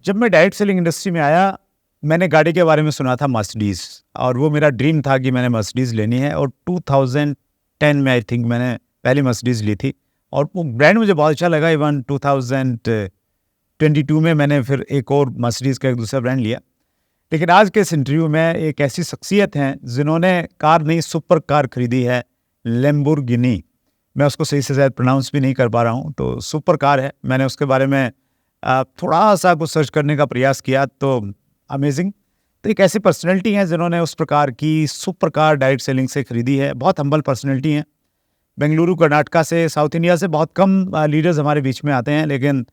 जब मैं direct selling industry में आया, मैंने गाड़ी के बारे में सुना था मर्सिडीज़, और वो मेरा ड्रीम था कि मैंने मर्सिडीज़ लेनी है। और 2010 में आई थिंक मैंने पहली मर्सिडीज़ ली थी, और वो ब्रांड मुझे बहुत अच्छा लगा। इवन 2022 में मैंने फिर एक और मर्सिडीज़ का एक दूसरा ब्रांड लिया। लेकिन आज के इस इंटरव्यू में एक ऐसी शख्सियत हैं जिन्होंने कार नहीं, सुपर कार खरीदी है, लैम्बोर्गिनी। मैं उसको सही से शायद प्रोनाउंस भी नहीं कर पा रहा हूँ, तो सुपर कार है। मैंने उसके बारे में थोड़ा सा कुछ सर्च करने का प्रयास किया, तो अमेजिंग। तो एक ऐसी पर्सनैलिटी हैं जिन्होंने उस प्रकार की सुपर कार डायरेक्ट सेलिंग से खरीदी है। बहुत हम्बल पर्सनैलिटी हैं। बेंगलुरु कर्नाटका से, साउथ इंडिया से बहुत कम लीडर्स हमारे बीच में आते हैं, लेकिन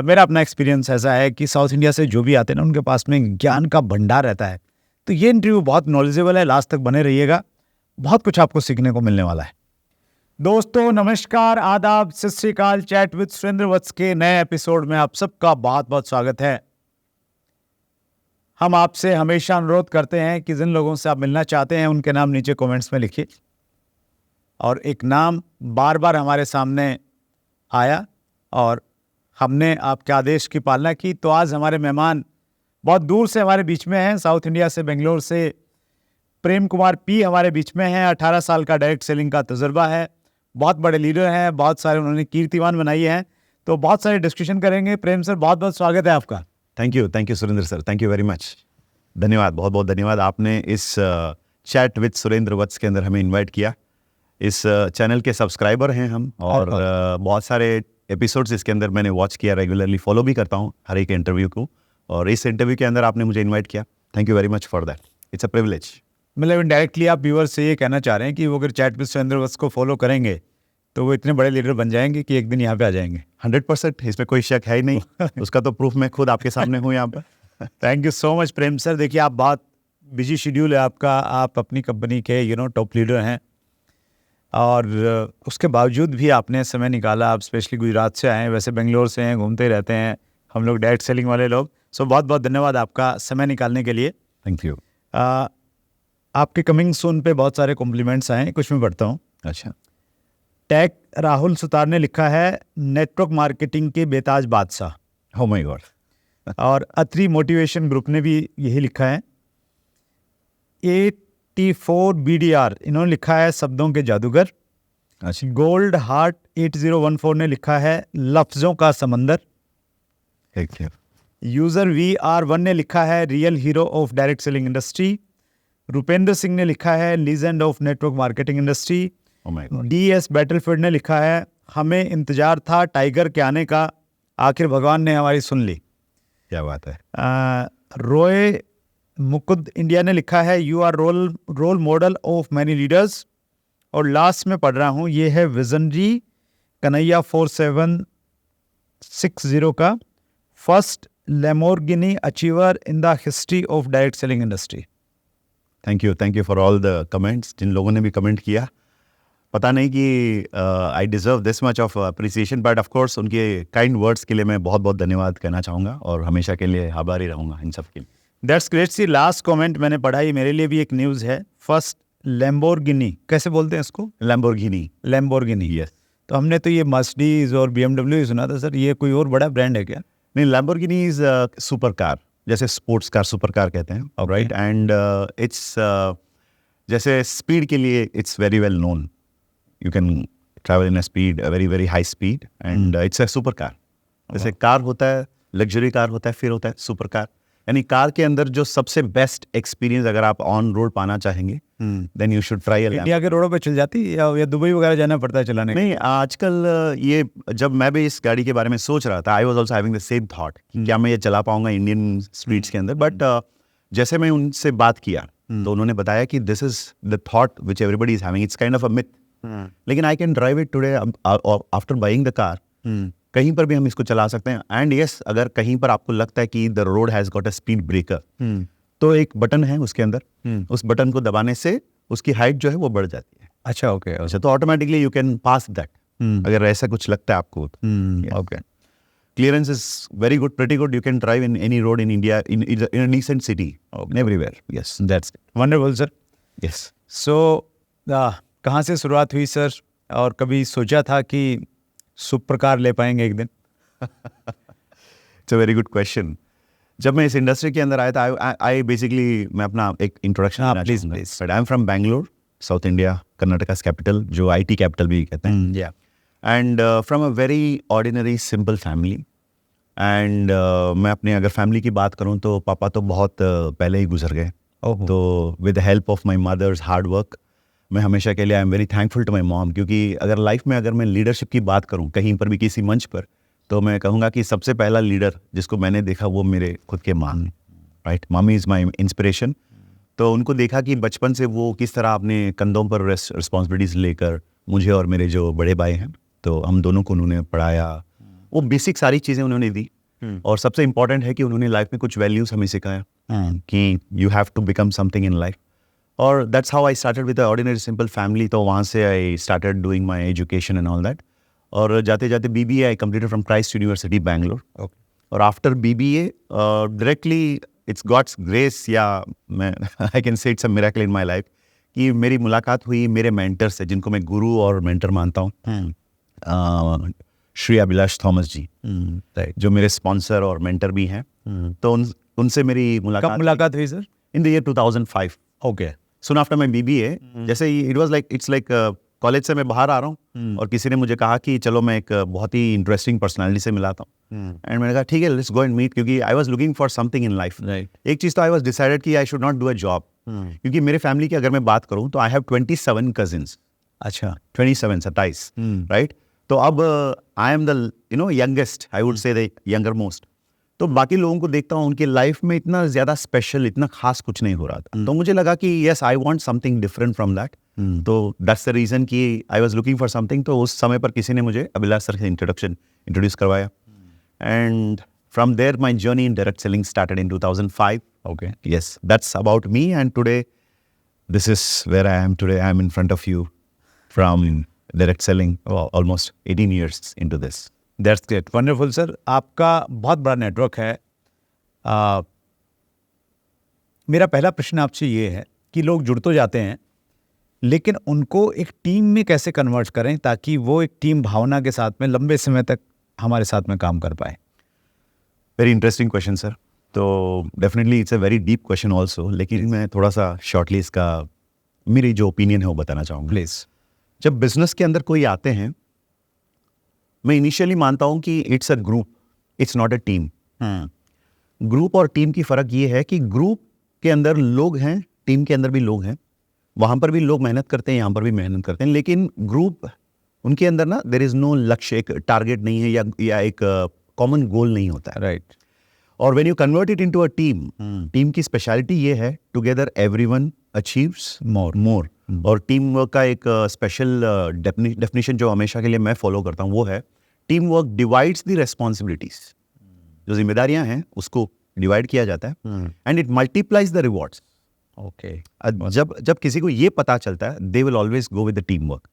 मेरा अपना एक्सपीरियंस ऐसा है कि साउथ इंडिया से जो भी आते हैं ना, उनके पास में ज्ञान का भंडार रहता है। तो ये इंटरव्यू बहुत नॉलेजेबल है, लास्ट तक बने रहिएगा, बहुत कुछ आपको सीखने को मिलने वाला है। दोस्तों नमस्कार, आदाब, सत श्री अकाल। चैट विद सुरेंद्र वत्स के नए एपिसोड में आप सबका बहुत बहुत स्वागत है। हम आपसे हमेशा अनुरोध करते हैं कि जिन लोगों से आप मिलना चाहते हैं उनके नाम नीचे कमेंट्स में लिखिए। और एक नाम बार बार हमारे सामने आया और हमने आपके आदेश की पालना की। तो आज हमारे मेहमान बहुत दूर से हमारे बीच में हैं, साउथ इंडिया से, बेंगलोर से। प्रेम कुमार पी हमारे बीच में हैं। 18 साल का डायरेक्ट सेलिंग का तजुर्बा है, बहुत बड़े लीडर हैं, बहुत सारे उन्होंने कीर्तिमान बनाई हैं। तो बहुत सारे डिस्कशन करेंगे। प्रेम सर, बहुत बहुत स्वागत है आपका। Thank you Surendra sir, thank you very much. धन्यवाद, बहुत बहुत धन्यवाद। आपने इस चैट विद सुरेंद्र वत्स के अंदर हमें इनवाइट किया। इस चैनल के सब्सक्राइबर हैं हम, और बहुत सारे एपिसोड्स इसके अंदर मैंने वॉच किया, रेगुलरली फॉलो भी करता हूँ हर एक इंटरव्यू को, और इस इंटरव्यू के अंदर आपने मुझे इन्वाइट किया। Thank you very much for that, it's a privilege. मतलब इनडायरेक्टली आप व्यूअर्स से ये कहना चाह रहे हैं कि वो अगर चैट विद सुरेंद्र वत्स को फॉलो करेंगे तो वो इतने बड़े लीडर बन जाएंगे कि एक दिन यहाँ पे आ जाएंगे। 100%, इसमें कोई शक है ही नहीं। उसका तो प्रूफ मैं खुद आपके सामने हूँ यहाँ पर। Thank you so much Prem sir. देखिए, आप बहुत बिजी शेड्यूल है आपका, आप अपनी कंपनी के टॉप लीडर हैं, और उसके बावजूद भी आपने समय निकाला। आप स्पेशली गुजरात से आए हैं, वैसे बेंगलोर से हैं, घूमते रहते हैं हम लोग डायरेक्ट सेलिंग वाले लोग। सो बहुत बहुत धन्यवाद आपका समय निकालने के लिए। Thank you. आपके कमिंग सून पे बहुत सारे कॉम्प्लीमेंट्स आए हैं, कुछ मैं पढ़ता हूँ। अच्छा। टैग राहुल सुतार ने लिखा है, नेटवर्क मार्केटिंग के बेताज बादशाह। Oh my God. और अत्री मोटिवेशन ग्रुप ने भी यही लिखा है। 84 BDR इन्होंने लिखा है, शब्दों के जादूगर। अच्छा। गोल्ड हार्ट 8014 ने लिखा है, लफ्जों का समंदर। Thank you. यूजर VR1 ने लिखा है, real hero of direct selling industry. Rupendra Singh ने लिखा है, legend of network marketing industry. Oh my God. DS battlefield ने लिखा है, हमें इंतजार था टाइगर के आने का, आखिर भगवान ने हमारी सुन ली। क्या बात है। रोय मुकुद इंडिया ने लिखा है, you are role model of many leaders. और लास्ट में पढ़ रहा हूँ, ये है विजनरी कन्हैया 4760 का, first Lamborghini achiever in the history of direct selling industry. Thank you for all the comments. जिन लोगों ने भी कमेंट किया, पता नहीं कि I deserve this much of appreciation, but of course उनके काइंड वर्ड्स के लिए मैं बहुत बहुत धन्यवाद कहना चाहूँगा, और हमेशा के लिए आभारी रहूँगा इन सब के लिए। That's great. See last comment मैंने पढ़ा, ये मेरे लिए भी एक न्यूज़ है। फर्स्ट लैम्बोर्गिनी, कैसे बोलते हैं इसको? लैम्बोर्गिनी। यस। तो हमने तो ये मर्सिडीज और BMW सुना था सर, ये कोई और बड़ा ब्रांड है क्या? नहीं, लैम्बोर्गिनी इज सुपर कार, जैसे स्पोर्ट्स कार सुपर कार कहते हैं, राइट। एंड इट्स जैसे स्पीड के लिए it's very well known. You can travel in a speed, very very high speed, and it's a super car. जैसे car होता है, luxury car होता है, फिर होता है सुपर कार। यानी कार के अंदर जो सबसे बेस्ट एक्सपीरियंस अगर आप ऑन रोड पाना चाहेंगे, then you should try. India के रोडों पे चल जाती है या दुबई वगैरह जाना पड़ता है चलाने? नहीं, आजकल ये, जब मैं भी इस गाड़ी के बारे में सोच रहा था, I was also having the same thought, क्या मैं ये चला पाऊंगा इंडियन स्ट्रीट्स के अंदर। बट जैसे मैं उनसे बात किया तो उन्होंने बताया कि this is the thought which everybody is having, it's kind of a myth, लेकिन I can drive it today after buying the car. कहीं पर भी हम इसको चला सकते हैं। एंड यस, अगर कहीं पर आपको लगता है कि the road has got a speed breaker, तो एक बटन है उसके अंदर, उस बटन को दबाने से उसकी हाइट जो है वो बढ़ जाती है। अच्छा, ओके। अच्छा, तो automatically you can pass that, अगर ऐसा कुछ लगता है आपको। Okay. Clearance is very good, pretty good. You can drive in any road in India, in a decent city, everywhere. Yes, that's wonderful sir. Yes. So कहाँ से शुरुआत हुई सर, और कभी सोचा था कि सुपर कार ले पाएंगे एक दिन? It's a very good question. जब मैं इस इंडस्ट्री के अंदर आया था, आई बेसिकली मैं अपना एक इंट्रोडक्शन हाँ, देना please, चाहूंगा। please. But I am from Bangalore, south India, Karnataka capital, जो आईटी कैपिटल भी कहते हैं, या and from a very ordinary simple family. And मैं अपने अगर फैमिली की बात करूं तो पापा तो बहुत पहले ही गुजर गए। ओह तो with the help of my mother's hard work, मैं हमेशा के लिए I am very thankful to my mom, क्योंकि अगर लाइफ में अगर मैं लीडरशिप की बात करूं कहीं पर भी किसी मंच पर, तो मैं कहूँगा कि सबसे पहला लीडर जिसको मैंने देखा वो मेरे खुद के माँ, right. Mummy is my inspiration. तो उनको देखा कि बचपन से वो किस तरह अपने कंधों पर रिस्पॉन्सिबिलिटीज़ लेकर मुझे और मेरे जो बड़े भाई हैं, तो हम दोनों को उन्होंने पढ़ाया, वो बेसिक सारी चीज़ें उन्होंने दी। और सबसे इम्पॉर्टेंट है कि उन्होंने लाइफ में कुछ वैल्यूज़ हमें सिखाया कि you have to become something in life. और that's how I started with ordinary simple family. तो वहाँ से I started doing my education and all that. और जाते जाते BBA I completed from Christ University Bangalore. और after BBA directly it's God's grace, या मैं I can say it's a miracle in my life, कि मेरी मुलाकात हुई मेरे मेंटर से, जिनको मैं गुरु और मेंटर मानता हूँ, श्री अभिलाष थॉमस जी, जो मेरे स्पॉन्सर और मेंटर भी हैं। तो उनसे मेरी कब मुलाकात हुई sir? In the year 2005। Okay. Soon after my BBA, जैसे it was like it's like college से मैं बाहर आ रहा हूँ और किसी ने मुझे कहा कि चलो मैं एक बहुत ही इंटरेस्टिंग पर्सनालिटी से मिलाता हूँ। एंड मैंने कहा ठीक है, लेट्स गो एंड मीट, क्योंकि आई was looking for something in life. एक चीज़ तो आई वाज डिसाइडेड कि I should not do a job, क्योंकि मेरे फैमिली की अगर मैं बात करूँ तो आई हैव 27 कजिन्स। अच्छा, 27 राइट। तो अब I am the youngest, I would से द यंगर मोस्ट। तो बाकी लोगों को देखता हूँ उनकी लाइफ में इतना ज़्यादा स्पेशल, इतना खास कुछ नहीं हो रहा था। तो मुझे लगा कि yes, I want something different from that. तो दैट्स द रीज़न कि I was looking for something. तो उस समय पर किसी ने मुझे अभिलाष सर से इंट्रोड्यूस करवाया, and from there my journey in direct selling started in 2005। Okay. Yes, that's about me, and today this is where I am today. I am in front of you from direct selling almost 18 years into this. That's great, wonderful sir. आपका बहुत बड़ा network है। मेरा पहला प्रश्न आपसे ये है कि लोग जुड़ तो जाते हैं, लेकिन उनको एक टीम में कैसे कन्वर्ट करें ताकि वो एक टीम भावना के साथ में लंबे समय तक हमारे साथ में काम कर पाए? Very interesting question sir. तो definitely it's a very deep question also, लेकिन मैं थोड़ा सा शॉर्टली इसका मेरी जो ओपिनियन है वो बताना चाहूँगा। प्लीज। जब बिजनेस के अंदर कोई आते हैं, मैं इनिशियली मानता हूँ कि it's a group, it's not a team. Group और टीम की फ़र्क ये है कि ग्रुप के अंदर लोग हैं, टीम के अंदर भी लोग हैं, वहाँ पर भी लोग मेहनत करते हैं, यहाँ पर भी मेहनत करते हैं, लेकिन ग्रुप उनके अंदर ना देयर इज़ नो लक्ष्य, एक टारगेट नहीं है, या एक कॉमन गोल नहीं होता है, राइट। और when you convert it into a team, team की स्पेशलिटी ये है टुगेदर एवरीवन अचीव्स मोर। और टीम वर्क का एक स्पेशल डेफिनेशन जो हमेशा के लिए मैं फॉलो करता हूँ वो है, team work divides the responsibilities. जो जिम्मेदारियां हैं उसको डिवाइड किया जाता है, and it multiplies the rewards. Okay. जब किसी को ये पता चलता है, they will always go with the team work.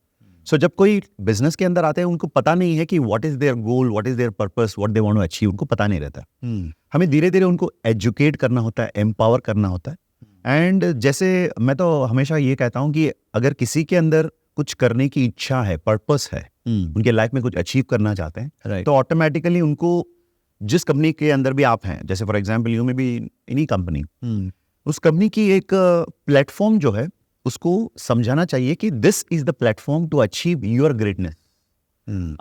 So जब कोई बिजनेस के अंदर आते हैं, उनको पता नहीं है कि what is their goal, what is their purpose, what they want to achieve, उनको पता नहीं रहता। हमें धीरे धीरे उनको एजुकेट करना होता है, एम्पावर करना होता है। एंड जैसे मैं तो हमेशा ये कहता हूँ कि अगर किसी के अंदर कुछ करने की इच्छा है, पर्पस है, उनके लाइफ में कुछ अचीव करना चाहते हैं, तो ऑटोमेटिकली उनको जिस कंपनी के अंदर भी आप हैं, जैसे फॉर एग्जांपल यू में भी इन्हीं कंपनी, उस कंपनी की एक प्लेटफॉर्म जो है उसको समझाना चाहिए कि this is the platform to achieve your greatness.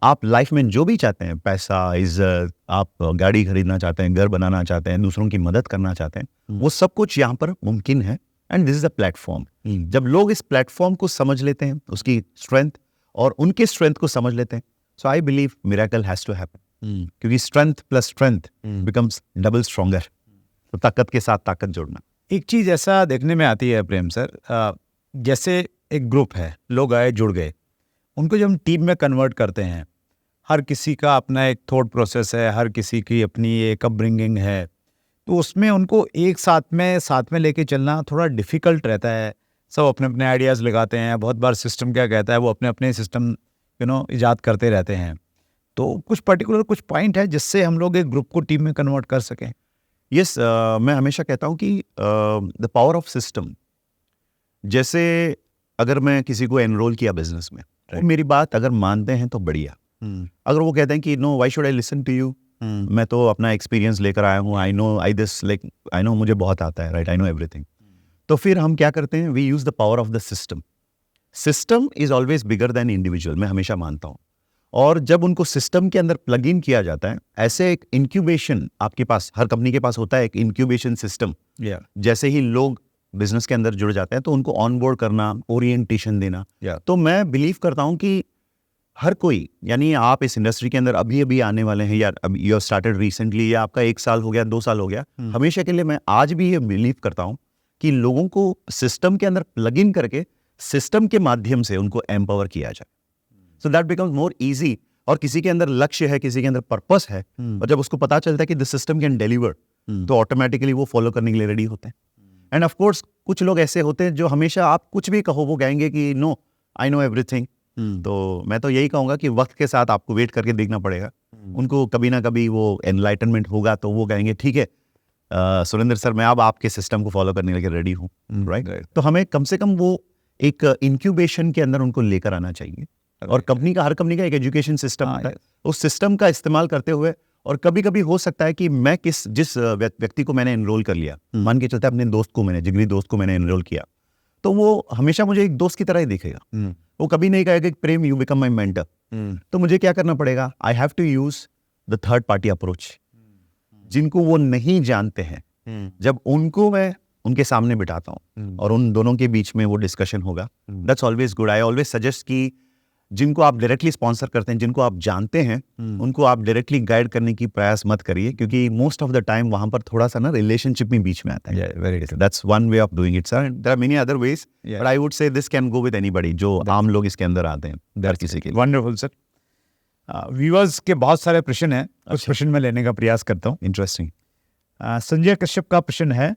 आप लाइफ में जो भी चाहते हैं, पैसा, इज्जत, आप गाड़ी खरीदना चाहते हैं, घर बनाना चाहते हैं, दूसरों की मदद करना चाहते हैं, वो सब कुछ यहाँ पर मुमकिन है, and this is the platform. जब लोग इस प्लेटफॉर्म को समझ लेते हैं, उसकी स्ट्रेंथ और उनके स्ट्रेंथ को समझ लेते हैं, so I believe miracle has to happen, क्योंकि strength plus strength becomes double stronger. तो ताकत के साथ ताकत जोड़ना। एक चीज़ ऐसा देखने में आती है प्रेम सर, जैसे एक ग्रुप है, लोग आए, जुड़ गए, उनको जब हम टीम में कन्वर्ट करते हैं, हर किसी का अपना एक थॉट प्रोसेस है, हर किसी की अपनी एक अपब्रिंगिंग है, तो उसमें उनको एक साथ में लेके चलना थोड़ा डिफ़िकल्ट रहता है। सब अपने अपने आइडियाज़ लगाते हैं, बहुत बार सिस्टम क्या कहता है वो अपने अपने सिस्टम ईजाद करते रहते हैं। तो कुछ पर्टिकुलर कुछ पॉइंट है जिससे हम लोग एक ग्रुप को टीम में कन्वर्ट कर सकें? यस, मैं हमेशा कहता हूँ कि द पावर ऑफ सिस्टम। जैसे अगर मैं किसी को एनरोल किया बिजनेस में, वो मेरी बात अगर मानते हैं तो बढ़िया, अगर वो कहते हैं कि no, why should I listen to you, मैं तो अपना एक्सपीरियंस लेकर आया हूँ, आई नो मुझे बहुत आता है, राइट, आई नो एवरीथिंग। तो फिर हम क्या करते हैं, we use the power of the system. System is always bigger than individual, मैं हमेशा मानता हूँ। और जब उनको सिस्टम के अंदर प्लग इन किया जाता है, ऐसे एक इंक्यूबेशन आपके पास, हर कंपनी के पास होता है एक इंक्यूबेशन सिस्टम। जैसे ही लोग बिजनेस के अंदर जुड़ जाते हैं तो उनको ऑनबोर्ड करना, ओरिएंटेशन देना। तो मैं बिलीव करता हूँ कि हर कोई, यानी आप इस इंडस्ट्री के अंदर अभी अभी आने वाले हैं, या यू हैव स्टार्टेड रिसेंटली, या आपका 1 साल हो गया, 2 साल हो गया, हमेशा के लिए मैं आज भी ये बिलीव करता हूँ कि लोगों को सिस्टम के अंदर प्लग इन करके सिस्टम के माध्यम से उनको एम्पावर किया जाए, so that becomes more easy. और किसी के अंदर लक्ष्य है, किसी के अंदर पर्पस है, और जब उसको पता चलता है कि द सिस्टम कैन डिलीवर, तो ऑटोमेटिकली वो फॉलो करने के लिए रेडी होते हैं। एंड ऑफ कोर्स कुछ लोग ऐसे होते हैं जो हमेशा आप कुछ भी कहो वो कहेंगे कि नो, आई नो एवरीथिंग। तो मैं तो यही कहूंगा कि वक्त के साथ आपको वेट करके देखना पड़ेगा। उनको कभी ना कभी वो एनलाइटनमेंट होगा, तो वो कहेंगे ठीक है सुरेंद्र सर, मैं अब आपके सिस्टम को फॉलो करने के लिए रेडी हूँ, राइट। तो हमें कम से कम वो एक इंक्यूबेशन के अंदर उनको लेकर आना चाहिए। और हर कंपनी का एक एजुकेशन सिस्टम होता है, उस सिस्टम का इस्तेमाल करते हुए, और कभी कभी हो सकता है कि मैं जिस व्यक्ति को मैंने एनरोल कर लिया, मान के चलते अपने दोस्त को, मैंने जिगरी दोस्त को मैंने एनरोल किया, तो वो हमेशा मुझे एक दोस्त की तरह ही देखेगा। वो कभी नहीं कहेगा कि Prem you become my mentor. तो मुझे क्या करना पड़ेगा, I have to use the third party approach. जिनको वो नहीं जानते हैं, जब उनको मैं उनके सामने बिठाता हूँ और उन दोनों के बीच में वो डिस्कशन होगा, that's always good. I always suggest कि जिनको आप डायरेक्टली स्पॉन्सर करते हैं, जिनको आप जानते हैं, उनको आप डायरेक्टली गाइड करने की प्रयास मत करिए, क्योंकि मोस्ट ऑफ द टाइम वहां पर थोड़ा सा ना रिलेशनशिप में बीच में आता है। That's one way of doing it sir, there are many other ways, but I would say this can go with anybody, जो आम लोग इसके अंदर आते हैं, हर किसी के लिए। Wonderful sir. व्यूअर्स के बहुत सारे प्रश्न हैं, कुछ प्रश्न मैं लेने का प्रयास करता हूँ। इंटरेस्टिंग। संजय कश्यप का प्रश्न है,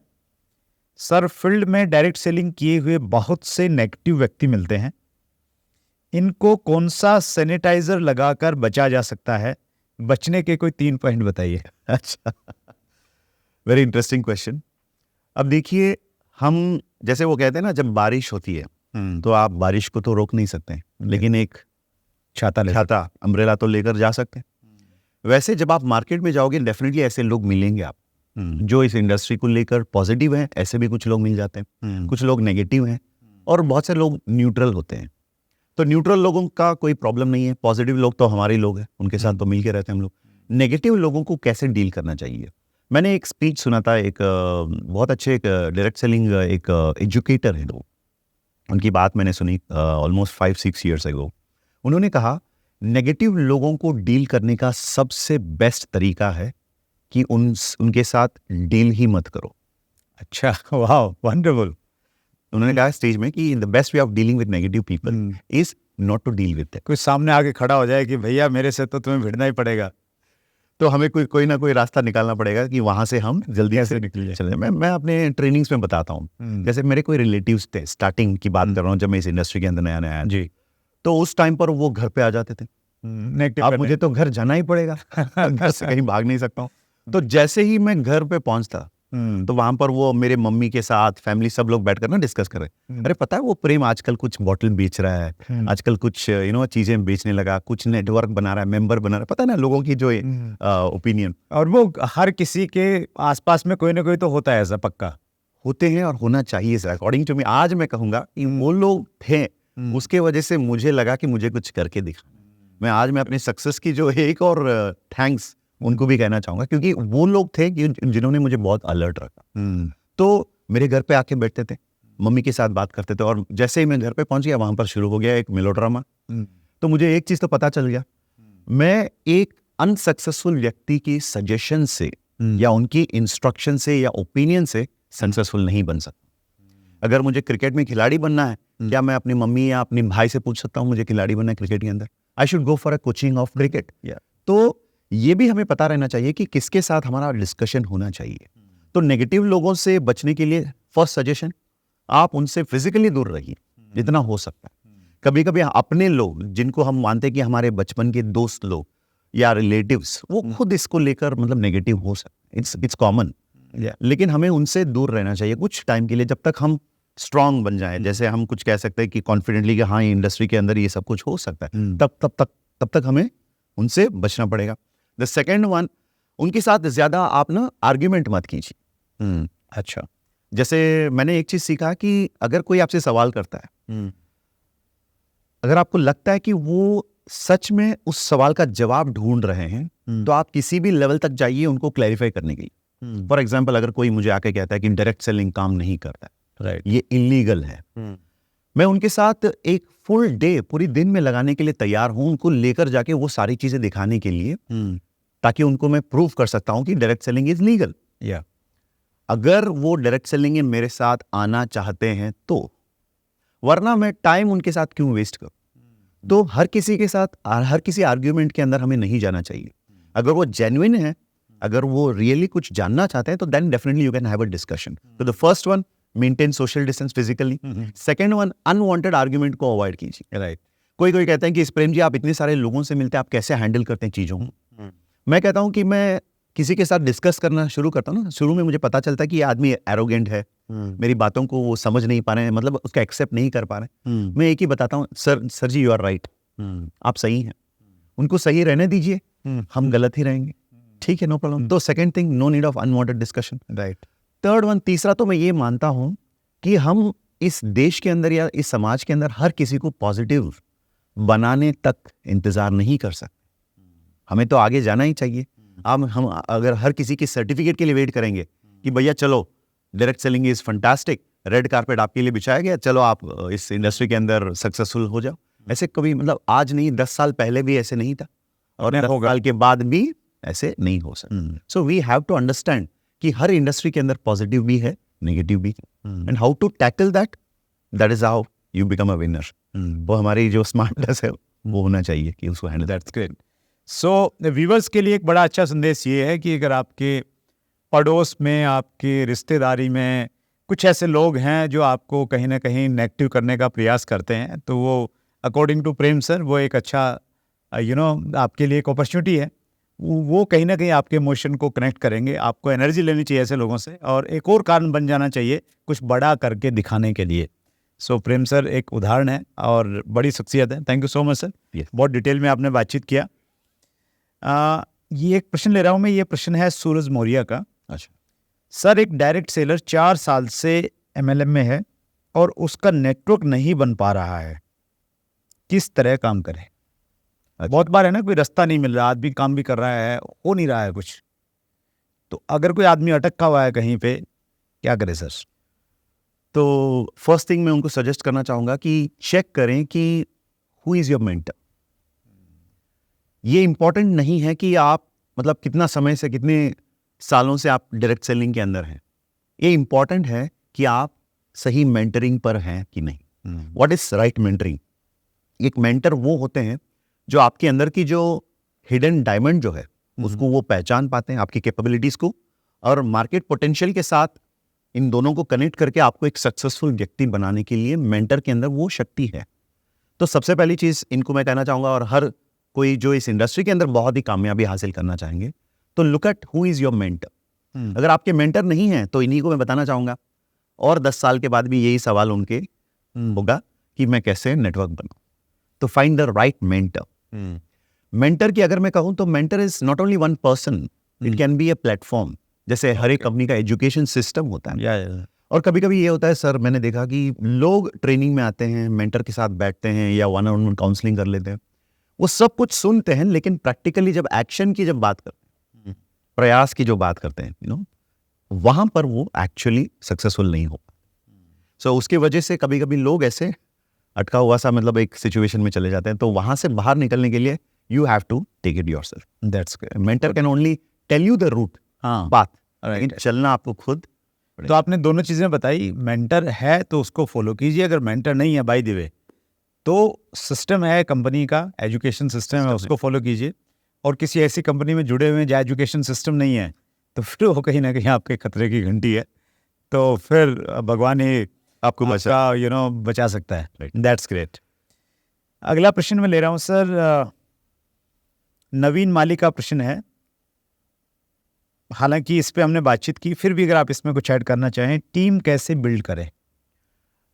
सर फील्ड में डायरेक्ट सेलिंग किए हुए बहुत से नेगेटिव व्यक्ति मिलते हैं, इनको कौन सा सैनिटाइजर लगाकर बचा जा सकता है? बचने के कोई 3 पॉइंट बताइए। अच्छा, वेरी इंटरेस्टिंग क्वेश्चन। अब देखिए, हम जैसे वो कहते हैं ना, जब बारिश होती है तो आप बारिश को तो रोक नहीं सकते, लेकिन एक छाता अम्ब्रेला तो लेकर जा सकते हैं। वैसे जब आप मार्केट में जाओगे, डेफिनेटली ऐसे लोग मिलेंगे आप जो इस इंडस्ट्री को लेकर पॉजिटिव हैं, ऐसे भी कुछ लोग मिल जाते हैं, कुछ लोग नेगेटिव हैं, और बहुत से लोग न्यूट्रल होते हैं। तो न्यूट्रल लोगों का कोई प्रॉब्लम नहीं है, पॉजिटिव लोग तो हमारे लोग हैं, उनके साथ तो मिल के रहते हैं हम लोग। नेगेटिव लोगों को कैसे डील करना चाहिए, मैंने एक स्पीच सुना था, एक बहुत अच्छे एक डायरेक्ट सेलिंग एक एजुकेटर है लोग, उनकी बात मैंने सुनी ऑलमोस्ट 5-6 ईयर्स अगो। उन्होंने कहा, नेगेटिव लोगों को डील करने का सबसे बेस्ट तरीका है कि उनके साथ डील ही मत करो। अच्छा, वाह, वंडरफुल। उन्होंने कहा स्टेज में कि the best way of dealing with negative people is not to deal with them. कोई सामने आके खड़ा हो जाए कि भैया मेरे से तो तुम्हें भिड़ना ही पड़ेगा, तो हमें कोई ना कोई रास्ता निकालना पड़ेगा कि वहां से हम जल्दी से निकल चले। मैं अपने ट्रेनिंग्स में बताता हूँ, जैसे मेरे कोई रिलेटिव्स थे, स्टार्टिंग की बात कर रहा हूँ, जब मैं इस इंडस्ट्री के अंदर नया आया जी, तो उस टाइम पर वो घर पे आ जाते थे। अब मुझे तो घर जाना ही पड़ेगा, घर से कहीं भाग नहीं सकता हूँ। तो जैसे ही मैं घर पे पहुंचता, तो वहां पर वो मेरे मम्मी के साथ फैमिली सब लोग बैठकर ना डिस्कस कर रहे, अरे पता है वो प्रेम आजकल कुछ बॉटल बेच रहा है, आजकल कुछ चीजें बेचने लगा, कुछ नेटवर्क बना रहा है, मेंबर बना रहा है, पता है ना लोगों की जो ओपिनियन। और वो हर किसी के आसपास में कोई ना कोई तो होता है ऐसा, पक्का होते हैं और होना चाहिए सर, अकॉर्डिंग टू मी। आज मैं कहूंगा कि वो लोग थे, उसके वजह से मुझे लगा कि मुझे कुछ करके दिखा। मैं अपने सक्सेस की जो एक और थैंक्स उनको भी कहना चाहूंगा, क्योंकि वो लोग थे जिन्होंने मुझे बहुत अलर्ट रखा। तो मेरे घर पे आके बैठते थे, मम्मी के साथ बात करते थे, और जैसे ही मैं घर पे पहुंच गया, वहां पर शुरू हो गया एक मेलोड्रामा। तो मुझे एक चीज तो पता चल गया, मैं एक अनसक्सेसफुल व्यक्ति की सजेशन से या उनकी इंस्ट्रक्शन से या ओपिनियन से सक्सेसफुल नहीं बन सकता। अगर मुझे क्रिकेट में खिलाड़ी बनना है, क्या मैं अपनी मम्मी या अपने भाई से पूछ सकता हूँ मुझे खिलाड़ी बनना है क्रिकेट के अंदर? I should go for a coaching of cricket. तो ये भी हमें पता रहना चाहिए कि किसके साथ हमारा डिस्कशन होना चाहिए। तो नेगेटिव लोगों से बचने के लिए फर्स्ट सजेशन, आप उनसे फिजिकली दूर रहिए जितना हो सकता है। कभी कभी अपने लोग जिनको हम मानते हैं कि हमारे बचपन के दोस्त लोग या रिलेटिव्स, वो खुद इसको लेकर मतलब नेगेटिव हो सकते, इट्स कॉमन। लेकिन हमें उनसे दूर रहना चाहिए कुछ टाइम के लिए, जब तक हम स्ट्रांग बन जाए। जैसे हम कुछ कह सकते हैं कि कॉन्फिडेंटली कि हाँ, इंडस्ट्री के अंदर ये सब कुछ हो सकता है, तब तक हमें उनसे बचना पड़ेगा। द सेकेंड वन, उनके साथ ज्यादा आप ना आर्ग्यूमेंट मत कीजिए। अच्छा। जैसे मैंने एक चीज सीखा कि अगर कोई आपसे सवाल करता है, अगर आपको लगता है कि वो सच में उस सवाल का जवाब ढूंढ रहे हैं, तो आप किसी भी लेवल तक जाइए उनको क्लैरिफाई करने के लिए। फॉर एग्जाम्पल, अगर कोई मुझे आके कहता है कि डायरेक्ट सेलिंग काम नहीं करता है, राइट। ये इलीगल है, मैं उनके साथ एक फुल डे, पूरी दिन में लगाने के लिए तैयार हूं, उनको लेकर जाके वो सारी चीजें दिखाने के लिए, ताकि उनको मैं प्रूव कर सकता हूं कि डायरेक्ट सेलिंग इज लीगल। या अगर वो डायरेक्ट सेलिंग में मेरे साथ आना चाहते हैं तो, वरना मैं टाइम उनके साथ क्यों वेस्ट करूं? तो हर किसी के साथ, हर किसी आर्ग्यूमेंट के अंदर हमें नहीं जाना चाहिए। अगर वो जेन्युइन है, अगर वो रियली कुछ जानना चाहते हैं, तो then definitely you can have a discussion. तो the first one, maintain social distance physically. Second one, unwanted argument को अवॉइड कीजिए। राइट। कोई कोई कहते हैं कि प्रेम जी, आप इतने सारे लोगों से मिलते हैं, आप कैसे हैंडल करते हैं चीजों को? मैं कहता हूं कि मैं किसी के साथ डिस्कस करना शुरू करता हूं ना, शुरू में मुझे पता चलता है कि ये आदमी एरोगेंट है, मेरी बातों को वो समझ नहीं पा रहे हैं, मतलब उसका एक्सेप्ट नहीं कर पा रहे हैं। मैं एक ही बताता हूँ, sir ji, you are right, आप सही हैं, उनको सही रहने दीजिए, हम गलत ही रहेंगे, ठीक है, नो प्रॉब्लम। तो second thing, no need of unwanted discussion. Right. Third one, तीसरा तो मैं ये मानता हूं कि हम इस देश के अंदर या इस समाज के अंदर हर किसी को पॉजिटिव बनाने तक इंतजार नहीं कर सकते, हमें तो आगे जाना ही चाहिए। अब हम अगर हर किसी के सर्टिफिकेट के लिए वेट करेंगे कि भैया चलो direct selling is fantastic, red carpet आपके लिए बिछाया गया, चलो आप इस इंडस्ट्री के अंदर सक्सेसफुल हो जाओ, ऐसे कभी, मतलब आज नहीं, 10 साल पहले भी ऐसे नहीं था, और 10 साल के बाद भी ऐसे नहीं हो सकता। So we have to understand कि हर इंडस्ट्री के अंदर पॉजिटिव भी है, नेगेटिव भी, and how to tackle that, that is how you become a winner. वो हमारी जो स्मार्टनेस है वो होना चाहिए कि उसको handle. That's great. So viewers के लिए एक बड़ा अच्छा संदेश ये है कि अगर आपके पड़ोस में, आपके रिश्तेदारी में कुछ ऐसे लोग हैं जो आपको कहीं ना कहीं नेगेटिव करने का प्रयास करते हैं, तो वो अकॉर्डिंग टू प्रेम सर वो एक अच्छा आपके लिए एक अपॉर्चुनिटी है। वो कहीं ना कहीं आपके इमोशन को कनेक्ट करेंगे, आपको एनर्जी लेनी चाहिए ऐसे लोगों से, और एक और कारण बन जाना चाहिए कुछ बड़ा करके दिखाने के लिए। सो प्रेम सर एक उदाहरण है और बड़ी शख्सियत है। Thank you so much sir, बहुत डिटेल में आपने बातचीत किया। ये एक प्रश्न ले रहा हूँ मैं, ये प्रश्न है सूरज मौर्य का। अच्छा सर, एक डायरेक्ट सेलर 4 साल से MLM में है और उसका नेटवर्क नहीं बन पा रहा है, किस तरह काम करे? अच्छा। बहुत बार है ना, कोई रास्ता नहीं मिल रहा, आदमी काम भी कर रहा है, हो नहीं रहा है कुछ, तो अगर कोई आदमी अटका हुआ है कहीं पे, क्या करे सर? तो फर्स्ट थिंग मैं उनको सजेस्ट करना चाहूंगा कि चेक करें कि हु इज योर मेंटर। ये इंपॉर्टेंट नहीं है कि आप, मतलब कितना समय से, कितने सालों से आप डायरेक्ट सेलिंग के अंदर हैं, ये इंपॉर्टेंट है कि आप सही मेंटरिंग पर हैं कि नहीं। What is right mentoring? एक मेंटर वो होते हैं जो आपके अंदर की जो हिडन डायमंड जो है उसको वो पहचान पाते हैं, आपकी कैपेबिलिटीज को, और मार्केट पोटेंशियल के साथ इन दोनों को कनेक्ट करके आपको एक सक्सेसफुल व्यक्ति बनाने के लिए मेंटर के अंदर वो शक्ति है। तो सबसे पहली चीज इनको मैं कहना चाहूंगा, और हर कोई जो इस इंडस्ट्री के अंदर बहुत ही कामयाबी हासिल करना चाहेंगे, तो look at who is your mentor. अगर आपके मेंटर नहीं है तो इन्हीं को मैं बताना चाहूंगा, और 10 साल के बाद भी यही सवाल उनके होगा कि मैं कैसे नेटवर्क बनाऊं। तो find the right mentor. Mentor की अगर मैं कहूं तो mentor is not only one person, it can be a platform. जैसे हर एक कंपनी का एजुकेशन सिस्टम होता है, और कभी कभी ये होता है सर, मैंने देखा कि लोग ट्रेनिंग में आते हैं, मेंटर के साथ बैठते हैं या वन ऑन वन काउंसलिंग कर लेते हैं, वो सब कुछ सुनते हैं, लेकिन प्रैक्टिकली जब एक्शन की जब बात करते हैं, प्रयास की जो बात करते हैं, वहां पर वो एक्चुअली सक्सेसफुल नहीं हो। सो उसकी वजह से कभी कभी लोग ऐसे अटका हुआ सा, मतलब एक सिचुएशन में चले जाते हैं। तो वहां से बाहर निकलने के लिए you have to take it yourself. That's mentor can only tell you the route, बात, लेकिन चलना आपको खुद। तो आपने दोनों चीजें बताई, मेंटर है तो उसको फॉलो कीजिए, अगर मेंटर नहीं है बाय द वे तो सिस्टम है कंपनी का, एजुकेशन सिस्टम है, उसको फॉलो कीजिए। और किसी ऐसी कंपनी में जुड़े हुए हैं जहाँ एजुकेशन सिस्टम नहीं है, तो फिर वो कहीं ना कहीं आपके खतरे की घंटी है, तो फिर भगवान ही आपको बचा सकता है। That's great. अगला प्रश्न मैं ले रहा हूँ सर, नवीन माली का प्रश्न है। हालांकि इस पे हमने बातचीत की, फिर भी अगर आप इसमें कुछ ऐड करना चाहें, टीम कैसे बिल्ड करें?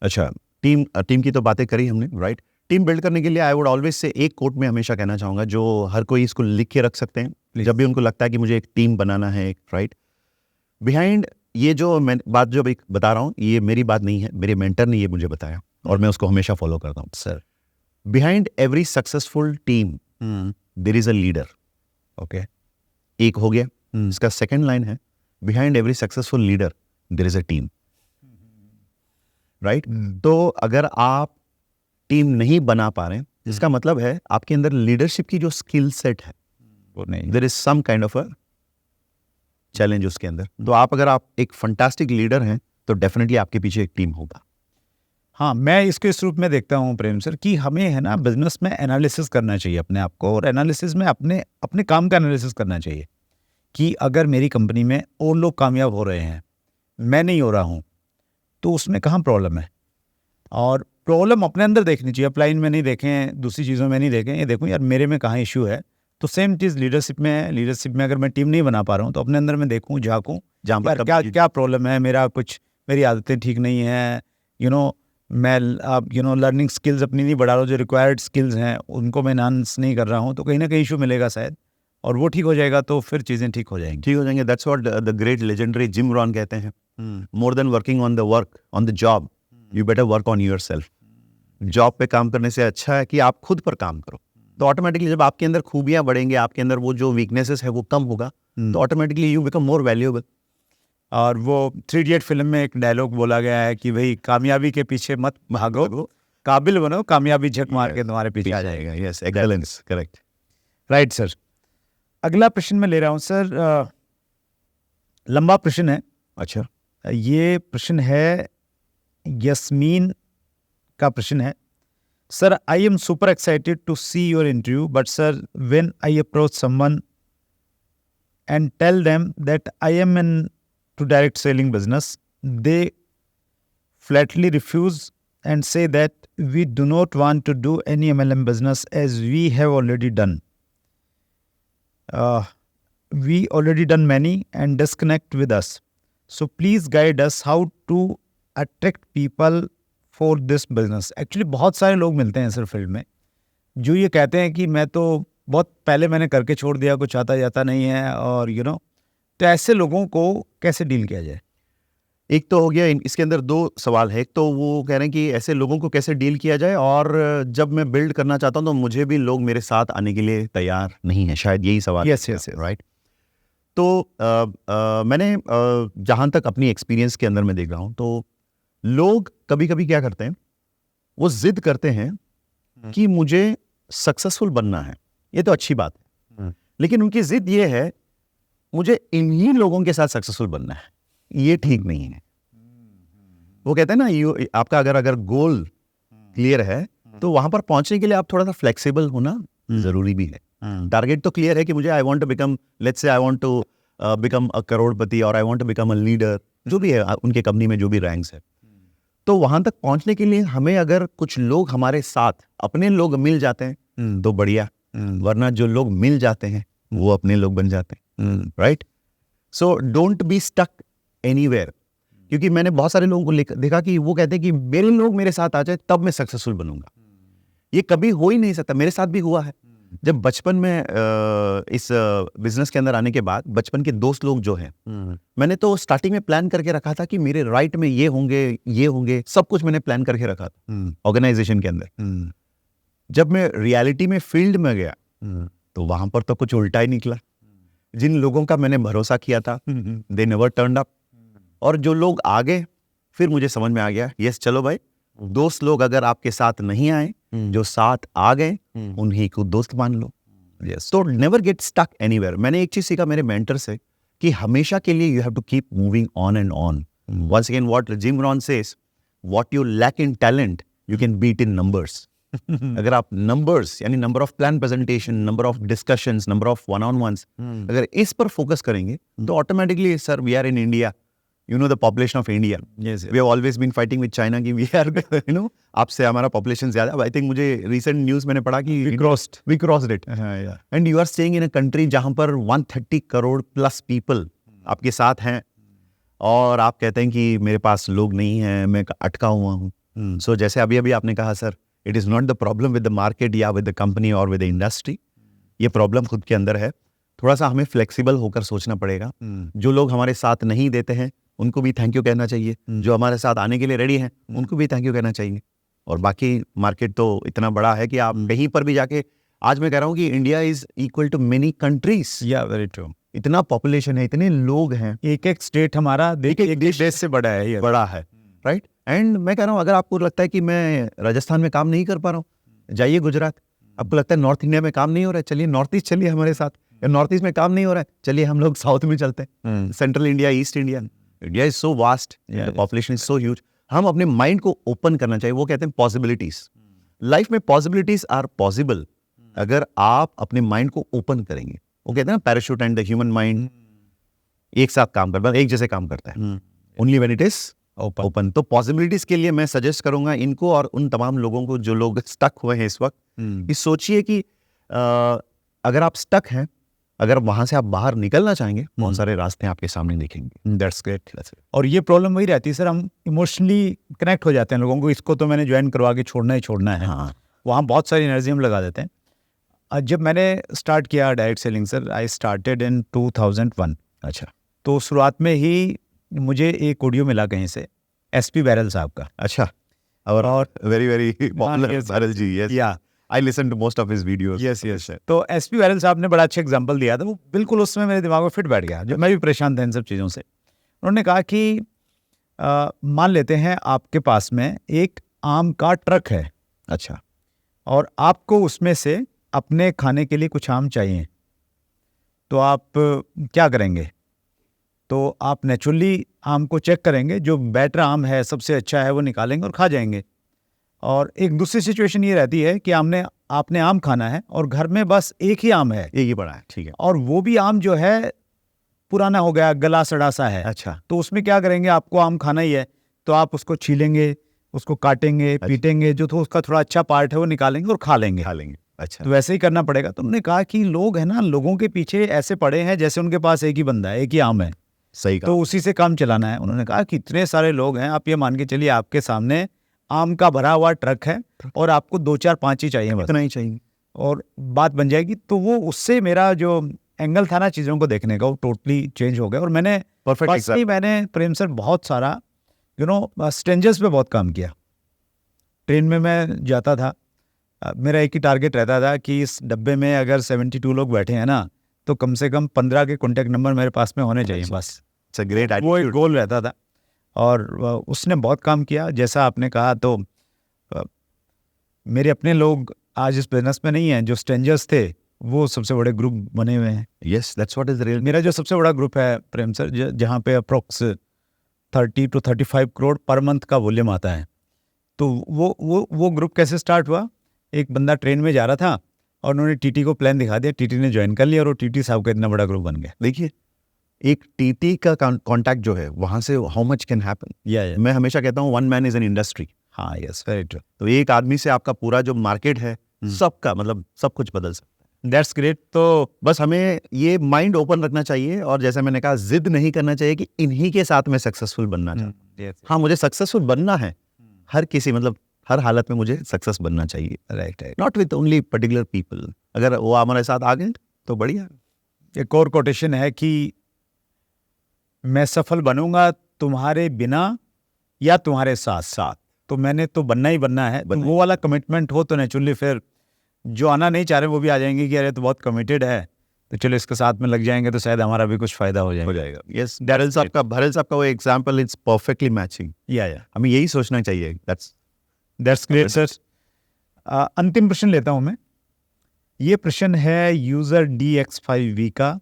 अच्छा, टीम की तो बातें करी हमने, राइट। टीम बिल्ड करने के लिए आई वुड ऑलवेज से एक कोट में हमेशा कहना चाहूंगा, जो हर कोई इसको लिख के रख सकते हैं, जब भी उनको लगता है कि मुझे एक टीम बनाना है, एक राइट बिहाइंड ये जो मैं बात जो अभी बता रहा हूँ, ये मेरी बात नहीं है, मेरे मेंटर ने ये मुझे बताया और मैं उसको हमेशा फॉलो करता हूँ। Sir behind every successful team there is a leader. Okay एक हो गया। इसका सेकंड लाइन है, behind every successful leader there is a team, right. तो अगर आप टीम नहीं बना पा रहे हैं, इसका मतलब है आपके अंदर लीडरशिप की जो स्किल सेट है वो नहीं। There is some kind of a challenge उसके अंदर। तो अगर आप एक फंटास्टिक लीडर हैं तो डेफिनेटली आपके पीछे एक टीम होगा। हाँ, मैं इसको इस रूप में देखता हूँ प्रेम सर कि हमें है ना बिजनेस में एनालिसिस करना चाहिए अपने आप को, और एनालिसिस में अपने अपने काम का एनालिसिस करना चाहिए कि अगर मेरी कंपनी में और लोग कामयाब हो रहे हैं, मैं नहीं हो रहा हूँ, तो उसमें कहाँ प्रॉब्लम है। और प्रॉब्लम अपने अंदर देखनी चाहिए, अपलाइन में नहीं देखें, दूसरी चीज़ों में नहीं देखें, ये देखूँ यार मेरे में कहाँ इशू है। तो सेम चीज़ लीडरशिप में है। लीडरशिप में अगर मैं टीम नहीं बना पा रहा हूँ तो अपने अंदर में देखूँ, झाँकूँ जहाँ पर यार क्या क्या प्रॉब्लम है, मेरा कुछ मेरी आदतें ठीक नहीं है, मैं लर्निंग स्किल्स अपनी नहीं बढ़ा रहा हूँ, जो रिक्वायर्ड स्किल्स हैं उनको मैं एनहांस नहीं कर रहा हूँ, तो कहीं ना कहीं इशू मिलेगा शायद, और वो ठीक हो जाएगा तो फिर चीज़ें ठीक हो जाएंगी। ठीक हो जाएंगे। That's what the great legendary Jim Rohn कहते हैं, more than working on the work on the job, you better work on yourself. Job पे काम करने से अच्छा है कि आप खुद पर काम करो। तो ऑटोमेटिकली जब आपके अंदर खूबियां बढ़ेंगे, आपके अंदर वो जो वीकनेसेस है वो कम होगा, तो automatically you become more valuable. और वो 3 इडियट फिल्म में एक डायलॉग बोला गया है कि भाई कामयाबी के पीछे मत भागो, काबिल बनो, कामयाबी झक मार के तुम्हारे पीछे आ जाएगा। Yes, excellence, correct, right sir. अगला प्रश्न मैं ले रहा हूँ सर, लंबा प्रश्न है। अच्छा, ये प्रश्न है यस्मीन का प्रश्न है। Sir, I am super excited to see your interview, but sir when I approach someone and tell them that I am into direct selling business, they flatly refuse and say that we do not want to do any MLM business as we have already done. We already done many and disconnect with us. So please guide us how to attract people for this business. Actually बहुत सारे लोग मिलते हैं sir field में जो ये कहते हैं कि मैं तो बहुत पहले मैंने करके छोड़ दिया, कुछ आता जाता नहीं है, और तो ऐसे लोगों को कैसे डील किया जाए। एक तो हो गया, इसके अंदर दो सवाल है। एक तो वो कह रहे हैं कि ऐसे लोगों को कैसे डील किया जाए, और जब मैं बिल्ड करना चाहता हूं तो मुझे भी लोग मेरे साथ आने के लिए तैयार नहीं है, शायद यही सवाल। Yes, right. तो मैंने जहां तक अपनी एक्सपीरियंस के अंदर में देख रहा हूं, तो लोग कभी कभी क्या करते हैं, वो जिद करते हैं कि मुझे सक्सेसफुल बनना है। ये तो अच्छी बात है, लेकिन उनकी जिद ये है मुझे इन्हीं लोगों के साथ सक्सेसफुल बनना है। ये ठीक नहीं है। वो कहते हैं ना, आपका अगर गोल क्लियर है तो वहां पर पहुंचने के लिए आप थोड़ा सा फ्लेक्सिबल होना जरूरी भी है। टारगेट तो क्लियर है कि मुझे I want to become, let's say I want to become a crorepati, और I want to become a leader, जो भी है उनके कंपनी में जो भी रैंक्स है। तो वहां तक पहुंचने के लिए हमें अगर कुछ लोग हमारे साथ अपने लोग मिल जाते हैं तो बढ़िया, वरना जो लोग मिल जाते हैं वो अपने लोग बन जाते हैं। Right. So don't be stuck anywhere, क्योंकि मैंने बहुत सारे लोगों को देखा कि वो कहते हैं कि मेरे लोग मेरे साथ आ जाए तब मैं सक्सेसफुल बनूंगा। ये कभी हो ही नहीं सकता। मेरे साथ भी हुआ है। जब बचपन में इस बिजनेस के अंदर आने के बाद बचपन के दोस्त लोग जो हैं, मैंने तो स्टार्टिंग में प्लान करके रखा था कि मेरे राइट में ये होंगे, सब कुछ मैंने प्लान करके रखा था ऑर्गेनाइजेशन के अंदर। जब मैं रियलिटी में फील्ड में गया तो वहां पर तो कुछ उल्टा ही निकला। जिन लोगों का मैंने भरोसा किया था, दे नेवर टर्न्ड अप, और जो लोग आ गए फिर मुझे समझ में आ गया, यस चलो भाई, दोस्त लोग अगर आपके साथ नहीं आए, जो साथ आ गए उन्हीं को दोस्त मान लो। यस। तो नेवर गेट स्टक एनीवेयर। मैंने एक चीज सीखा मेरे मेंटर से कि हमेशा के लिए you have to keep moving on and on. Once again what Jim Rohn says, what you lack in talent you can beat in numbers. अगर आप नंबर्स यानी number of plan presentation, number of discussions, number of one on ones, अगर इस पर focus करेंगे तो automatically, sir we are in India, you know the population of India. Yes, we have always been fighting with China कि we are आपसे हमारा population ज्यादा। I think मुझे recent news मैंने पढ़ा कि we crossed it. Yeah. And you are staying in a country जहाँ पर 130 करोड़ plus people आपके साथ हैं, और आप कहते हैं कि मेरे पास लोग नहीं हैं, मैं अटका हुआ हूँ। So जैसे अभी आपने कहा, sir it is not the problem with the market या with the company or with the industry, ये problem खुद के अंदर है। थोड़ा सा हमें फ्लेक्सिबल होकर सोचना पड़ेगा। जो लोग हमारे साथ नहीं देते हैं उनको भी थैंक यू कहना चाहिए, जो हमारे साथ आने के लिए रेडी हैं उनको भी थैंक यू कहना चाहिए। और बाकी मार्केट तो इतना बड़ा है कि आप कहीं पर भी जाके, आज मैं कह रहा हूँ कि India is equal to many countries. Yeah very true. इतना पॉपुलेशन है, इतने लोग हैं, एक एक स्टेट हमारा एक देश से बड़ा है ये। बड़ा है, राइट। एंड मैं कह रहा हूँ अगर आपको लगता है कि मैं राजस्थान में काम नहीं कर पा रहा हूँ, जाइए गुजरात। आपको लगता है नॉर्थ इंडिया में काम नहीं हो रहा है, चलिए नॉर्थ ईस्ट चलिए हमारे साथ। या नॉर्थ ईस्ट में काम नहीं हो रहा है, चलिए हम लोग साउथ में चलते हैं, central India, east India. India is so vast, the population is so huge. हम अपने माइंड को ओपन करना चाहिए। वो कहते हैं पॉसिबिलिटीज, लाइफ में पॉसिबिलिटीज आर पॉसिबल अगर आप अपने माइंड को ओपन करेंगे। वो कहते हैं ना parachute and the human mind एक साथ काम करता है, एक जैसे काम करता है, only when it is open. तो पॉसिबिलिटीज के लिए मैं सजेस्ट करूंगा इनको और उन तमाम लोगों को जो लोग स्टक हुए हैं इस वक्त, कि सोचिए कि अगर आप स्टक हैं, अगर वहां से आप बाहर निकलना चाहेंगे, बहुत सारे रास्ते आपके सामने दिखेंगे। That's great. और ये प्रॉब्लम वही रहती है सर, हम इमोशनली कनेक्ट हो जाते हैं लोगों को, इसको तो मैंने ज्वाइन करवा के छोड़ना ही छोड़ना है। हाँ, वहाँ बहुत सारी एनर्जी हम लगा देते हैं। जब मैंने स्टार्ट किया direct selling sir, I started in 2001। अच्छा तो शुरुआत में ही मुझे एक ऑडियो मिला कहीं से एसपी बैरल साहब का। अच्छा। और very very popular yes, Bairal ji. Yes, yeah I listen to most of his videos. Yes. तो एसपी बैरल साहब ने बड़ा अच्छा एग्जांपल दिया था, वो बिल्कुल उसमें मेरे दिमाग में फिट बैठ गया, जब मैं भी परेशान था इन सब चीज़ों से। उन्होंने कहा कि मान लेते हैं आपके पास में एक आम का ट्रक है, अच्छा, और आपको उसमें से अपने खाने के लिए कुछ आम चाहिए, तो आप क्या करेंगे? तो आप नेचुरली आम को चेक करेंगे, जो बेटर आम है, सबसे अच्छा है, वो निकालेंगे और खा जाएंगे। और एक दूसरी सिचुएशन ये रहती है कि आपने आम खाना है और घर में बस एक ही आम है, एक ही पड़ा है, ठीक है। और वो भी आम जो है पुराना हो गया, गला सड़ा सा है। अच्छा, तो उसमें क्या करेंगे? आपको आम खाना ही है, तो आप उसको छीलेंगे, उसको काटेंगे, पीटेंगे, जो तो उसका थोड़ा अच्छा पार्ट है वो निकालेंगे और खा लेंगे। अच्छा। तो वैसे ही करना पड़ेगा। तो उन्होंने कहा कि लोग है ना, लोगों के पीछे ऐसे पड़े हैं जैसे उनके पास एक ही बंदा है, एक ही आम है, सही कहा। तो उसी से काम चलाना है। उन्होंने कहा कि इतने सारे लोग हैं, आप ये मान के चलिए आपके सामने आम का भरा हुआ ट्रक है और आपको 2 4 5 ही चाहिए, बस इतना ही चाहिए, और बात बन जाएगी। तो वो उससे मेरा जो एंगल था ना चीज़ों को देखने का, वो टोटली चेंज हो गया। और मैंने पर्सनली मैंने प्रेम सर बहुत सारा स्ट्रेंजर्स पे बहुत काम किया। ट्रेन में मैं जाता था, मेरा एक ही टारगेट रहता था कि इस डब्बे में अगर 72 लोग बैठे हैं ना, तो कम से कम 15 के कॉन्टैक्ट नंबर मेरे पास में होने चाहिए, बस। इट्स अ ग्रेट वो एक गोल रहता था, और उसने बहुत काम किया। जैसा आपने कहा, तो मेरे अपने लोग आज इस बिजनेस में नहीं हैं, जो स्ट्रेंजर्स थे वो सबसे बड़े ग्रुप बने हुए हैं। Yes, that's what is real. मेरा जो सबसे बड़ा ग्रुप है प्रेम सर, जहाँ पे approx 30 to 35 crore per month का वॉल्यूम आता है। तो वो ग्रुप कैसे स्टार्ट हुआ? एक बंदा ट्रेन में जा रहा था और उन्होंने टीटी को प्लान दिखा दिया, टीटी ने ज्वाइन कर लिया और वो टीटी साहब का इतना बड़ा ग्रुप बन गया। देखिए, एक टीटी का कांटेक्ट जो है, वहां से हाउ मच कैन हैपन। मैं हमेशा कहता हूँ one man is an industry. हाँ, यस, वेरी ट्रू। तो एक आदमी से आपका पूरा जो मार्केट है, सबका मतलब सब कुछ बदल सकता है। That's great. तो बस हमें ये माइंड ओपन रखना चाहिए, और जैसे मैंने कहा, जिद नहीं करना चाहिए कि इन्हीं के साथ मैं सक्सेसफुल बनना चाहता हूँ। हाँ, मुझे सक्सेसफुल बनना है, हर किसी मतलब हर हालत में मुझे सक्सेस बनना चाहिए। Right, not with only particular people. अगर वो हमारे साथ आ गए तो बढ़िया। एक और कोटेशन है कि मैं सफल बनूंगा तुम्हारे बिना या तुम्हारे साथ साथ। तो मैंने तो बनना ही बनना है। तो वो वाला कमिटमेंट हो तो नेचुरली फिर जो आना नहीं चाह रहे वो भी आ जाएंगे कि अरे तो बहुत कमिटेड है, तो चलो इसके साथ में लग जाएंगे, तो शायद हमारा भी कुछ फायदा हो जाएगा। यस, भरल साहब का वो एग्जांपल इज परफेक्टली मैचिंग। या हमें यही सोचना चाहिए। That's great sir. अंतिम प्रश्न लेता हूं मैं। ये प्रश्न है यूजर DX5V का,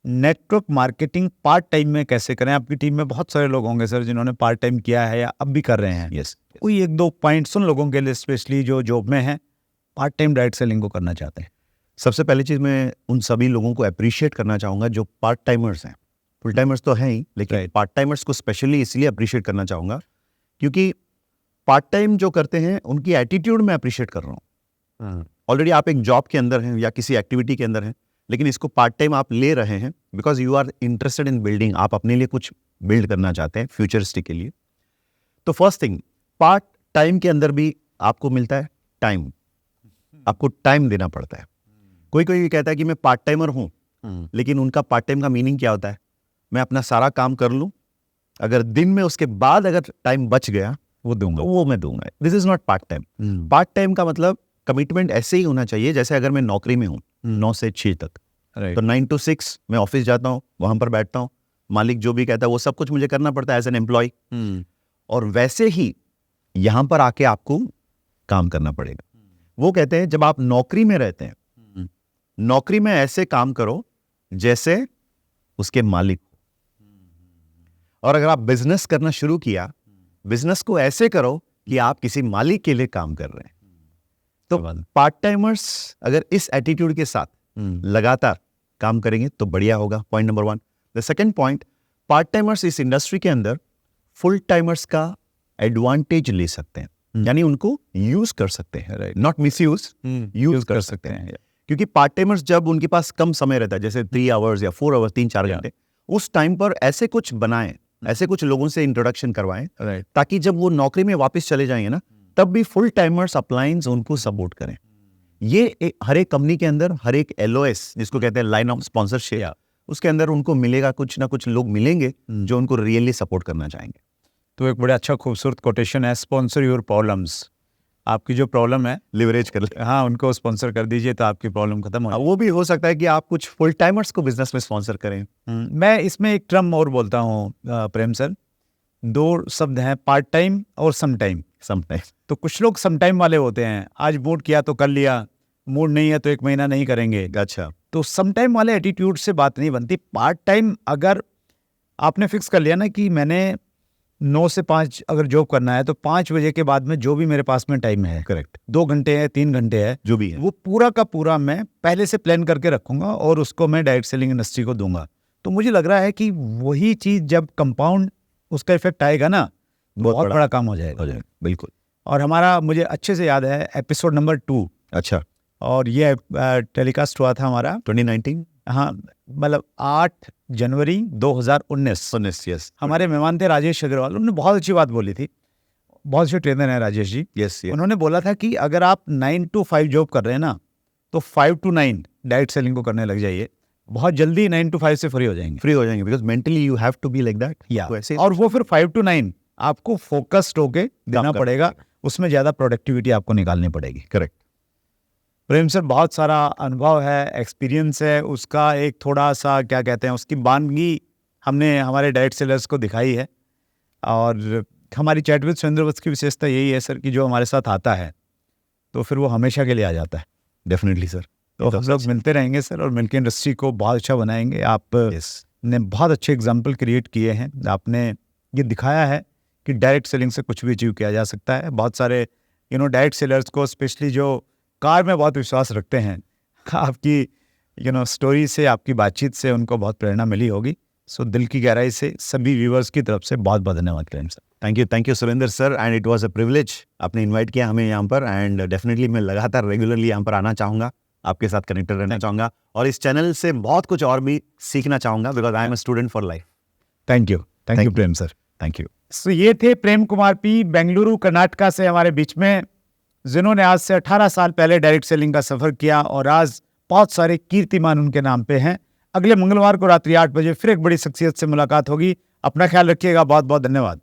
नेटवर्क मार्केटिंग पार्ट टाइम में कैसे करें? आपकी टीम में बहुत सारे लोग होंगे सर जिन्होंने पार्ट टाइम किया है या अब भी कर रहे हैं। यस, कोई 1-2 पॉइंट्स उन लोगों के लिए स्पेशली जो जॉब में हैं, पार्ट टाइम डायरेक्ट सेलिंग को करना चाहते हैं। सबसे पहली चीज मैं उन सभी लोगों को अप्रिशिएट करना चाहूंगा जो पार्ट टाइमर्स हैं। फुल टाइमर्स तो हैं ही, लेकिन पार्ट टाइमर्स को स्पेशली इसलिए अप्रिशिएट करना चाहूंगा क्योंकि पार्ट टाइम जो करते हैं उनकी एटीट्यूड में अप्रिशिएट कर रहा हूँ। ऑलरेडी आप एक जॉब के अंदर हैं या किसी एक्टिविटी के अंदर हैं, लेकिन इसको पार्ट टाइम आप ले रहे हैं because you are interested in building. आप अपने लिए कुछ बिल्ड करना चाहते हैं फ्यूचरिस्टिक के लिए। तो फर्स्ट थिंग, पार्ट टाइम के अंदर भी आपको मिलता है टाइम। आपको टाइम देना पड़ता है। कोई कोई कहता है कि मैं पार्ट टाइमर हूं लेकिन उनका पार्ट टाइम का मीनिंग क्या होता है? मैं अपना सारा काम कर लूं, अगर दिन में उसके बाद अगर टाइम बच गया वो दूंगा। तो वो मैं दूंगा। This is not part time. Part time का मतलब कमिटमेंट ऐसे ही होना चाहिए जैसे अगर मैं नौकरी में हूँ 9 से 6 तक, तो 9 to 6 मैं ऑफिस जाता हूँ, वहां पर बैठता हूँ, मालिक जो भी कहता है वो सब कुछ मुझे करना पड़ता है एज एन एम्प्लॉय। और वैसे ही यहां पर आके आपको काम करना पड़ेगा। वो कहते हैं जब आप नौकरी में रहते हैं, नौकरी में ऐसे काम करो जैसे उसके मालिक हो। और अगर आप बिजनेस करना शुरू किया, बिजनेस को ऐसे करो कि आप किसी मालिक के लिए काम कर रहे हैं। तो पार्ट टाइमर्स अगर इस एटीट्यूड के साथ लगातार काम करेंगे तो बढ़िया होगा। Point number 1। The second point, part timers इस इंडस्ट्री के अंदर फुल टाइमर्स का एडवांटेज ले सकते हैं, यानी उनको यूज कर सकते हैं, नॉट मिस यूज कर सकते हैं। क्योंकि पार्ट टाइमर्स जब उनके पास कम समय रहता है, जैसे 3 आवर्स या 4 आवर्स, 3-4 घंटे, उस टाइम पर ऐसे कुछ बनाएं, ऐसे कुछ लोगों से इंट्रोडक्शन करवाएं, ताकि जब वो नौकरी में वापस चले जाएंगे ना, तब भी फुल टाइमर्स अपलायंस उनको सपोर्ट करें। ये हर एक कंपनी के अंदर हर एक LOS जिसको कहते हैं लाइन ऑफ स्पॉन्सरशिप, उसके अंदर उनको मिलेगा, कुछ ना कुछ लोग मिलेंगे जो उनको रियली सपोर्ट करना चाहेंगे। तो एक बड़ा अच्छा खूबसूरत कोटेशन है, स्पॉन्सर योर प्रॉब्लम्स। आपकी जो प्रॉब्लम है लिवरेज कर ले। हाँ, उनको स्पॉन्सर कर दीजिए तो आपकी प्रॉब्लम खत्म हो। वो भी हो सकता है कि आप कुछ फुल टाइमर्स को बिजनेस में स्पॉन्सर करें। मैं इसमें एक टर्म और बोलता हूँ प्रेम सर, 2 शब्द हैं, पार्ट टाइम और सम टाइम। तो कुछ लोग सम टाइम वाले होते हैं, आज मूड किया तो कर लिया, मूड नहीं है तो 1 महीना नहीं करेंगे। अच्छा, तो सम टाइम वाले एटीट्यूड से बात नहीं बनती। पार्ट टाइम अगर आपने फिक्स कर लिया ना कि मैंने 9 से 5 अगर जॉब करना है, तो 5 बजे के बाद में जो भी मेरे पास में टाइम है, करेक्ट, 2 घंटे है, 3 घंटे है, जो भी है, वो पूरा का पूरा मैं पहले से प्लान करके रखूंगा और उसको मैं डायरेक्ट सेलिंग इंडस्ट्री को दूंगा। तो मुझे लग रहा है कि वही चीज जब कंपाउंड उसका इफेक्ट आएगा ना, बहुत बड़ा काम हो जाएगा। बिल्कुल। और हमारा, मुझे अच्छे से याद है, एपिसोड नंबर 2, अच्छा, और ये टेलीकास्ट हुआ था हमारा 2019, हाँ, मतलब 8 जनवरी 2019। यस। हमारे मेहमान थे राजेश अग्रवाल। उन्होंने बहुत अच्छी बात बोली थी, बहुत अच्छे ट्रेनर हैं राजेश जी। यस। उन्होंने बोला था कि अगर आप 9 to 5 जॉब कर रहे हैं ना, तो 5 to 9 डायरेक्ट सेलिंग को करने लग जाइए, बहुत जल्दी 9 to 5 से फ्री हो जाएंगे। Because mentally you have to be like that. और वो फिर 5 to 9 आपको फोकस्ड होके देना पड़ेगा, उसमें ज्यादा प्रोडक्टिविटी आपको निकालनी पड़ेगी। करेक्ट। प्रेम सर, बहुत सारा अनुभव है, एक्सपीरियंस है, उसका एक थोड़ा सा क्या कहते हैं, उसकी बानगी हमने हमारे डायरेक्ट सेलर्स को दिखाई है। और हमारी चैट विद सुरेंद्र वत्स की विशेषता यही है सर कि जो हमारे साथ आता है तो फिर वो हमेशा के लिए आ जाता है। Definitely sir. तो हम लोग मिलते रहेंगे सर, और मिलकर इंडस्ट्री को बहुत अच्छा बनाएंगे। आप ने बहुत अच्छे एग्जाम्पल क्रिएट किए हैं, आपने ये दिखाया है कि डायरेक्ट सेलिंग से कुछ भी अचीव किया जा सकता है। बहुत सारे डायरेक्ट सेलर्स को, स्पेशली जो कार में बहुत विश्वास रखते हैं, आपकी स्टोरी से, आपकी बातचीत से उनको बहुत प्रेरणा मिली होगी। सो दिल की गहराई से सभी व्यूवर्स की तरफ से बहुत बहुत धन्यवाद Prem sir. Thank you Surendra sir, and it was a privilege आपने इनवाइट किया हमें यहाँ पर, एंड डेफिनेटली मैं लगातार रेगुलरली यहाँ पर आना चाहूँगा, आपके साथ कनेक्टेड रहना चाहूँगा, और इस चैनल से बहुत कुछ और भी सीखना चाहूँगा, because I am a student for life. Thank you Prem sir. Thank you. So ये थे प्रेम कुमार पी, बेंगलुरु कर्नाटका से हमारे बीच में, जिन्होंने आज से 18 साल पहले डायरेक्ट सेलिंग का सफर किया और आज बहुत सारे कीर्तिमान उनके नाम पे हैं। अगले मंगलवार को रात्रि 8 बजे फिर एक बड़ी शख्सियत से मुलाकात होगी। अपना ख्याल रखिएगा। बहुत बहुत धन्यवाद।